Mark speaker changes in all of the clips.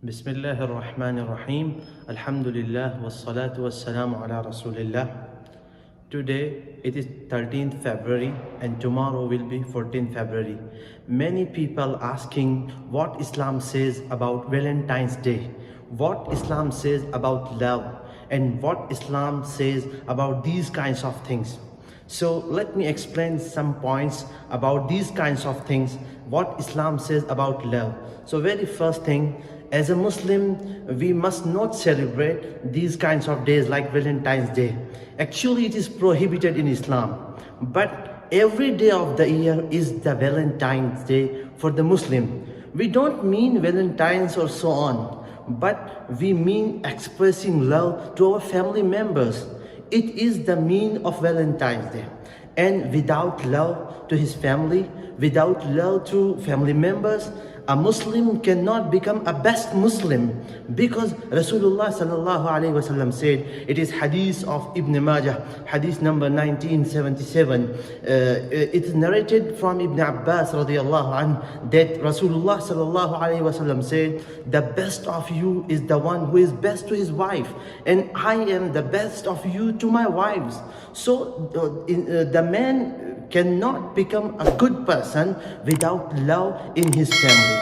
Speaker 1: Bismillahir Rahmanir Rahim. Alhamdulillah wassalatu wassalamu ala Rasulillah. Today it is 13th February and tomorrow will be 14th February. Many people asking what Islam says about Valentine's Day, what Islam says about love, and what Islam says about these kinds of things. So let me explain some points about these kinds of things, what Islam says about love. So very first thing, as a Muslim, we must not celebrate these kinds of days like Valentine's Day. Actually, it is prohibited in Islam. But every day of the year is the Valentine's Day for the Muslim. We don't mean Valentines or so on, but we mean expressing love to our family members. It is the mean of Valentine's Day. And without love to his family, without love to family members, a Muslim cannot become a best Muslim, because Rasulullah sallallahu alaihi wasallam said, it is hadith of Ibn Majah, hadith number 1977. It is narrated from Ibn Abbas radiyallahu anhu that Rasulullah sallallahu alaihi wasallam said, the best of you is the one who is best to his wife, and I am the best of you to my wives. So the man cannot become a good person without love in his family.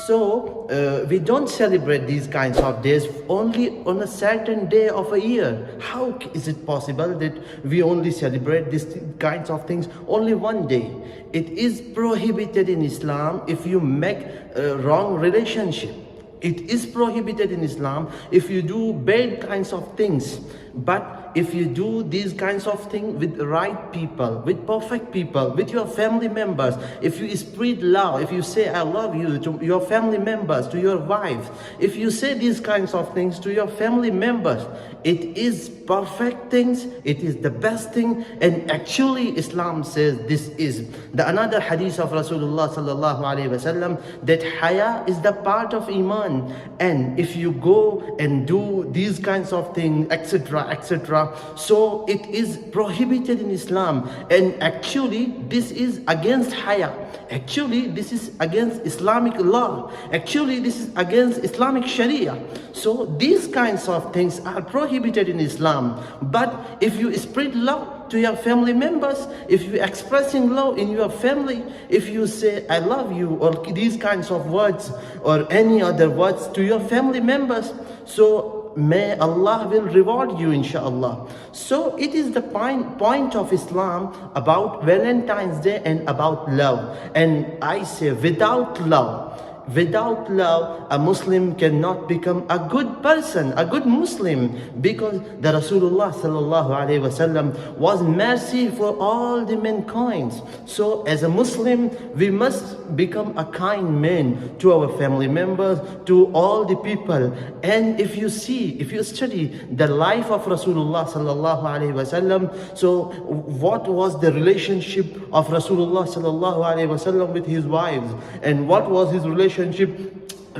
Speaker 1: So we don't celebrate these kinds of days only on a certain day of a year. How is it possible that we only celebrate these kinds of things only one day? It is prohibited in Islam if you make a wrong relationship. It is prohibited in Islam if you do bad kinds of things. But if you do these kinds of things with the right people, with perfect people, with your family members, if you spread love, if you say I love you to your family members, to your wife, if you say these kinds of things to your family members, it is perfect things, it is the best thing. And actually Islam says this is another hadith of Rasulullah sallallahu alaihi wasallam, that haya is the part of iman. And if you go and do these kinds of things, etc., etc., so it is prohibited in Islam. And actually this is against haya. Actually this is against Islamic law. Actually this is against Islamic Sharia. So these kinds of things are prohibited in Islam. But if you spread love to your family members, if you expressing love in your family, if you say I love you or these kinds of words or any other words to your family members, so may Allah will reward you inshallah. So it is the point of Islam about Valentine's Day and about love. And I say without love, a Muslim cannot become a good person, a good Muslim, because the Rasulullah sallallahu alaihi wasallam was mercy for all the mankind. So as a Muslim, we must become a kind man to our family members, to all the people. And if you study the life of Rasulullah sallallahu alaihi wasallam, so what was the relationship of Rasulullah sallallahu alaihi wasallam with his wives, and what was his relationship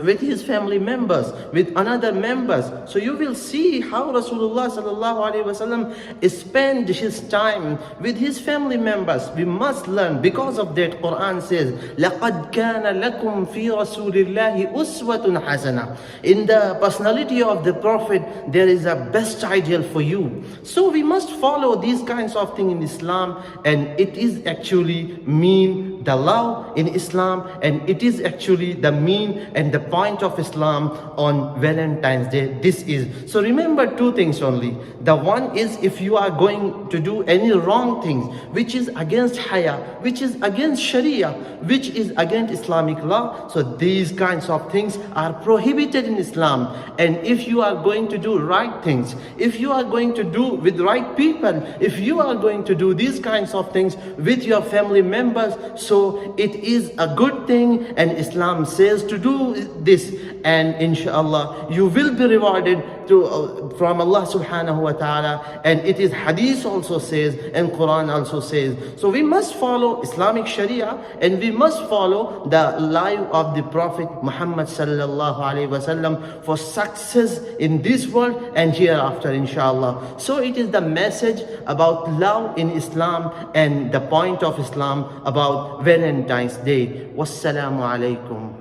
Speaker 1: with his family members, with another members. So you will see how Rasulullah sallallahu alaihi wasallam spent his time with his family members. We must learn. Because of that, Quran says, لَقَدْ كَانَ لَكُمْ فِي رَسُولِ اللَّهِ أُسْوَةٌ حَسَنَةٌ. In the personality of the Prophet, there is a best ideal for you. So we must follow these kinds of things in Islam, and it is actually mean the law in Islam, and it is actually the mean and the point of Islam on Valentine's Day. This is. So remember two things only. The one is, if you are going to do any wrong things, which is against haya, which is against Sharia, which is against Islamic law, so these kinds of things are prohibited in Islam. And if you are going to do right things, if you are going to do with right people, if you are going to do these kinds of things with your family members, so it is a good thing, and Islam says to do this, and inshallah you will be rewarded from Allah subhanahu wa ta'ala. And it is hadith also says, and Quran also says. So we must follow Islamic Sharia, and we must follow the life of the Prophet Muhammad sallallahu alaihi wasallam for success in this world and hereafter inshallah. So it is the message about love in Islam and the point of Islam about Valentine's Day. Wassalamu alaikum.